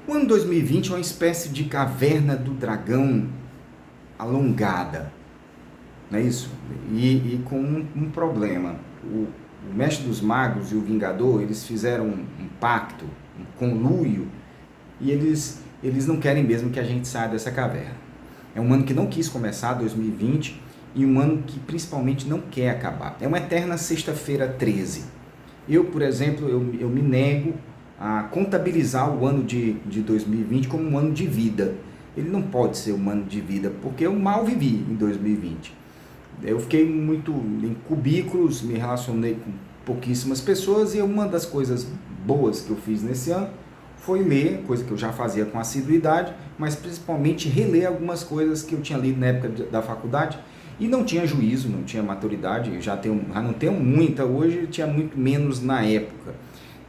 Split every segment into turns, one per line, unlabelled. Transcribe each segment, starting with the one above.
O ano 2020 é uma espécie de caverna do dragão alongada, não é isso? E com um problema. O Mestre dos Magos e o Vingador, eles fizeram um pacto, um conluio, e eles não querem mesmo que a gente saia dessa caverna. É um ano que não quis começar, 2020, e um ano que principalmente não quer acabar. É uma eterna sexta-feira 13. Eu, por exemplo, eu me nego a contabilizar o ano de 2020 como um ano de vida. Ele não pode ser um ano de vida, porque eu mal vivi em 2020. Eu fiquei muito em cubículos, me relacionei com pouquíssimas pessoas, e uma das coisas boas que eu fiz nesse ano foi ler, coisa que eu já fazia com assiduidade, mas principalmente reler algumas coisas que eu tinha lido na época da faculdade, e não tinha juízo, não tinha maturidade, já não tenho muita hoje, tinha muito menos na época.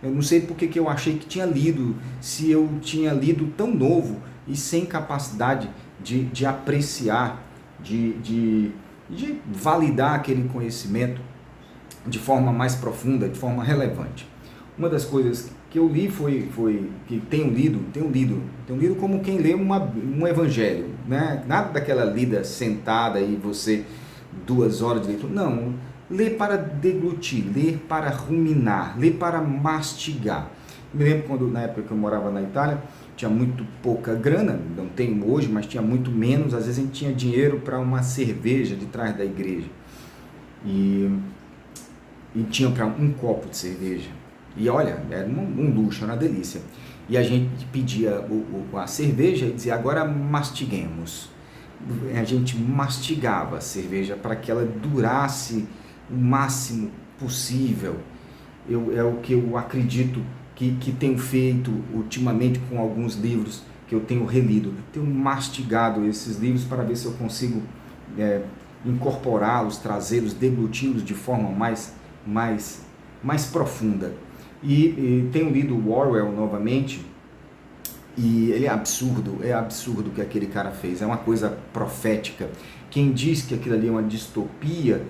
Eu não sei porque que eu achei que tinha lido, se eu tinha lido tão novo e sem capacidade de apreciar, de validar aquele conhecimento de forma mais profunda, de forma relevante. Uma das coisas que eu li foi que tenho lido como quem lê um evangelho, né? Nada daquela lida sentada e você 2 horas de leitura, não. Ler para deglutir, ler para ruminar, ler para mastigar. Me lembro quando, na época que eu morava na Itália, tinha muito pouca grana, não tenho hoje, mas tinha muito menos. Às vezes a gente tinha dinheiro para uma cerveja de trás da igreja. E tinha para um copo de cerveja. E olha, era um luxo, era uma delícia. E a gente pedia a cerveja e dizia, agora mastiguemos. A gente mastigava a cerveja para que ela durasse o máximo possível. É o que eu acredito que tenho feito ultimamente com alguns livros que eu tenho relido. Tenho mastigado esses livros para ver se eu consigo incorporá-los, trazê-los, degluti-los de forma mais profunda. E tenho lido Orwell novamente, e ele é absurdo o que aquele cara fez, é uma coisa profética. Quem diz que aquilo ali é uma distopia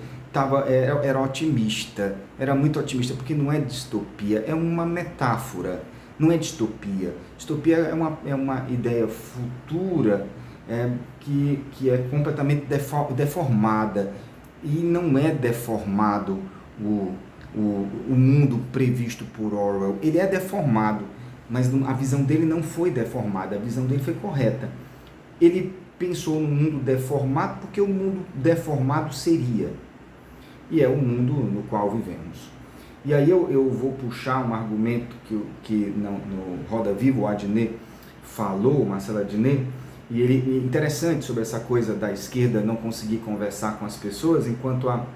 era otimista, era muito otimista, porque não é distopia, é uma metáfora, não é distopia. Distopia é uma ideia futura que é completamente deformada, e não é deformado o mundo previsto por Orwell. Ele é deformado, mas a visão dele não foi deformada, a visão dele foi correta. Ele pensou no mundo deformado porque o mundo deformado seria, e é o mundo no qual vivemos. E aí eu vou puxar um argumento que no Roda Viva o Adnet falou, Marcelo Adnet, e ele interessante sobre essa coisa da esquerda não conseguir conversar com as pessoas, enquanto a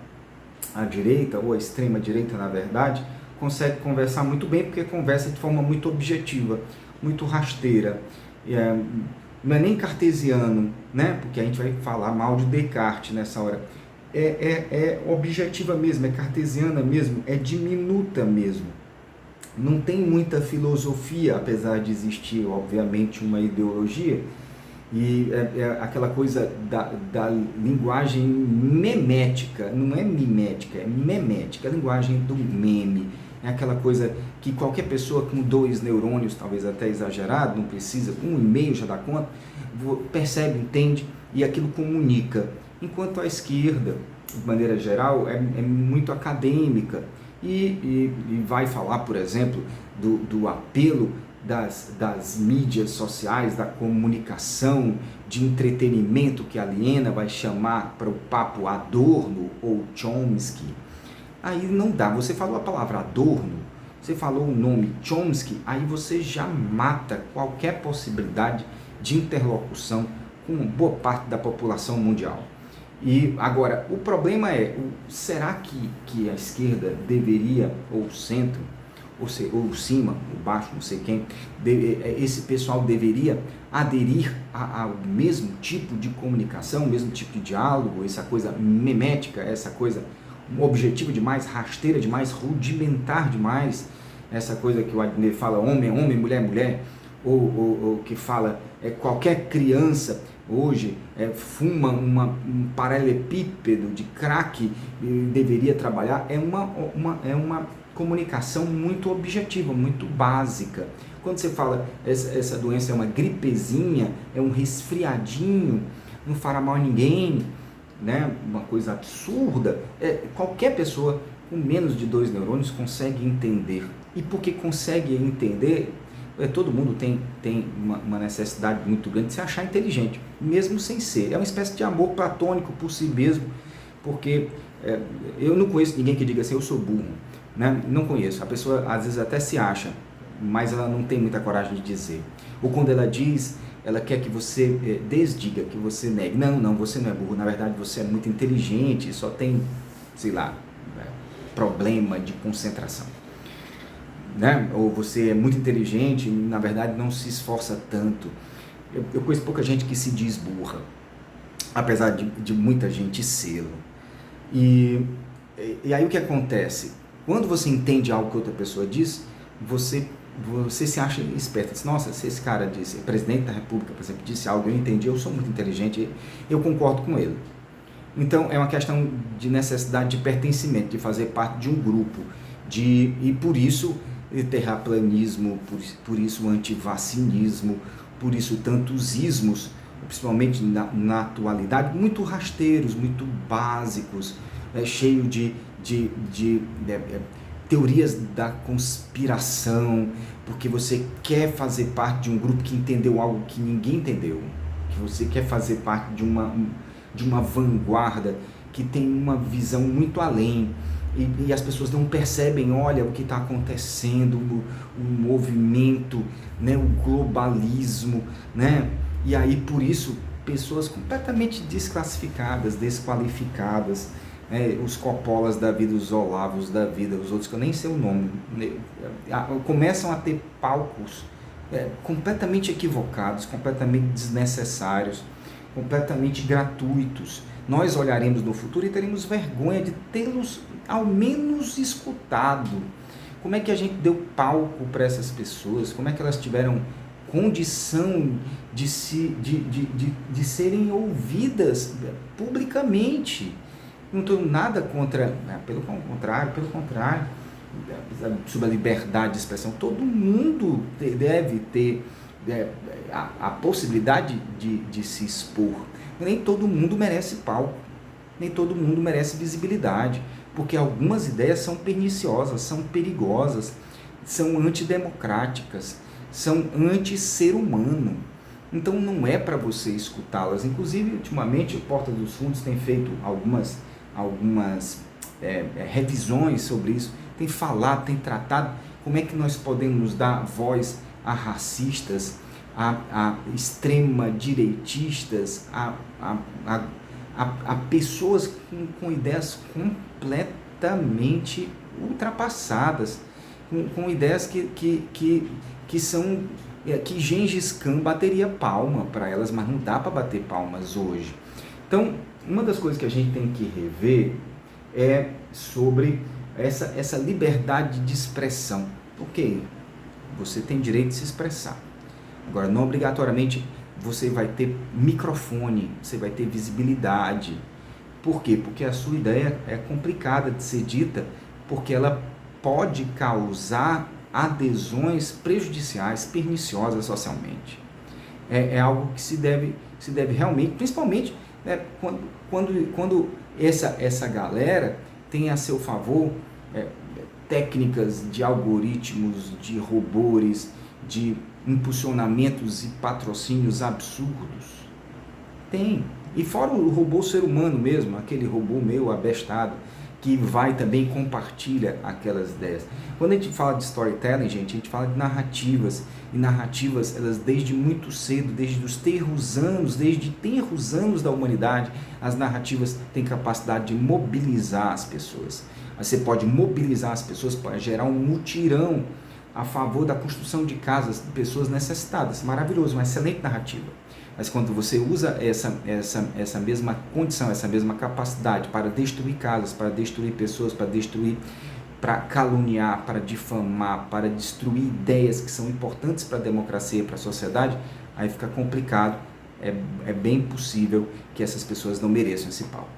direita, ou a extrema direita na verdade, consegue conversar muito bem, porque conversa de forma muito objetiva, muito rasteira. Não é nem cartesiano, né? Porque a gente vai falar mal de Descartes nessa hora. É objetiva mesmo, é cartesiana mesmo, é diminuta mesmo. Não tem muita filosofia, apesar de existir, obviamente, uma ideologia, e é aquela coisa da linguagem memética, não é mimética, é memética, a linguagem do meme. É aquela coisa que qualquer pessoa com 2 neurônios, talvez até exagerado, não precisa, 1,5 já dá conta, percebe, entende, e aquilo comunica. Enquanto a esquerda, de maneira geral, é muito acadêmica e vai falar, por exemplo, do apelo das mídias sociais, da comunicação, de entretenimento que aliena, vai chamar para o papo Adorno ou Chomsky. Aí não dá, você falou a palavra Adorno, você falou o nome Chomsky, aí você já mata qualquer possibilidade de interlocução com boa parte da população mundial. E agora, o problema será que a esquerda deveria, ou o centro, ou cima, ou baixo, não sei quem, esse pessoal deveria aderir ao mesmo tipo de comunicação, mesmo tipo de diálogo, essa coisa memética, essa coisa objetiva demais, rasteira demais, rudimentar demais, essa coisa que o Adnet fala homem, mulher, mulher, ou que fala qualquer criança hoje fuma um paralelepípedo de crack e deveria trabalhar, é uma comunicação muito objetiva, muito básica, Quando você fala essa doença é uma gripezinha, é um resfriadinho, não fará mal a ninguém, né? Uma coisa absurda, qualquer pessoa com menos de 2 neurônios consegue entender. E porque consegue entender, todo mundo tem uma necessidade muito grande de se achar inteligente, mesmo sem ser. É uma espécie de amor platônico por si mesmo, porque eu não conheço ninguém que diga assim, eu sou burro, né? Não conheço. A pessoa às vezes até se acha, mas ela não tem muita coragem de dizer. Ou quando ela diz, ela quer que você desdiga, que você negue. Não, você não é burro, na verdade você é muito inteligente, só tem, sei lá, problema de concentração, né? Ou você é muito inteligente e na verdade não se esforça tanto. Eu conheço pouca gente que se diz burra, apesar de muita gente sê-lo. E aí o que acontece? Quando você entende algo que outra pessoa diz, você se acha esperto. Diz, nossa, se esse cara disse, o presidente da república, por exemplo, disse algo, eu entendi, eu sou muito inteligente, eu concordo com ele. Então é uma questão de necessidade de pertencimento, de fazer parte de um grupo, e por isso terraplanismo, por isso antivacinismo, por isso tantos ismos, principalmente na atualidade, muito rasteiros, muito básicos, cheio de teorias da conspiração, porque você quer fazer parte de um grupo que entendeu algo que ninguém entendeu, que você quer fazer parte de uma vanguarda que tem uma visão muito além, e as pessoas não percebem, olha o que está acontecendo, o movimento, né, o globalismo, né? E aí por isso pessoas completamente desclassificadas, desqualificadas, os Coppolas da vida, os Olavos da vida, os outros que eu nem sei o nome, começam a ter palcos completamente equivocados, completamente desnecessários, completamente gratuitos. Nós olharemos no futuro e teremos vergonha de tê-los ao menos escutado. Como é que a gente deu palco para essas pessoas? Como é que elas tiveram condição de serem ouvidas publicamente? Não estou nada contra, pelo contrário, sobre a liberdade de expressão. Todo mundo deve ter a possibilidade de se expor. Nem todo mundo merece palco, nem todo mundo merece visibilidade, porque algumas ideias são perniciosas, são perigosas, são antidemocráticas, são anti-ser humano. Então não é para você escutá-las. Inclusive, ultimamente, o Porta dos Fundos tem feito algumas revisões sobre isso, tem falado, tem tratado como é que nós podemos dar voz a racistas, a extrema-direitistas, a pessoas com ideias completamente ultrapassadas, com ideias que são, que Gengis Khan bateria palma para elas, mas não dá para bater palmas hoje. Então, uma das coisas que a gente tem que rever é sobre essa liberdade de expressão. Ok, você tem direito de se expressar. Agora, não obrigatoriamente você vai ter microfone, você vai ter visibilidade. Por quê? Porque a sua ideia é complicada de ser dita, porque ela pode causar adesões prejudiciais, perniciosas socialmente. É algo que se deve realmente, principalmente, né, quando essa galera tem a seu favor técnicas de algoritmos, de robôs, de impulsionamentos e patrocínios absurdos. Tem. E fora o robô ser humano mesmo, aquele robô meio abestado, que vai também compartilha aquelas ideias. Quando a gente fala de storytelling, gente, a gente fala de narrativas, e narrativas, elas desde muito cedo, desde os tenros anos da humanidade, as narrativas têm capacidade de mobilizar as pessoas. Você pode mobilizar as pessoas para gerar um mutirão a favor da construção de casas de pessoas necessitadas. Maravilhoso, uma excelente narrativa. Mas quando você usa essa mesma condição, essa mesma capacidade para destruir casas, para destruir pessoas, para caluniar, para difamar, para destruir ideias que são importantes para a democracia, para a sociedade, aí fica complicado. É bem possível que essas pessoas não mereçam esse pau.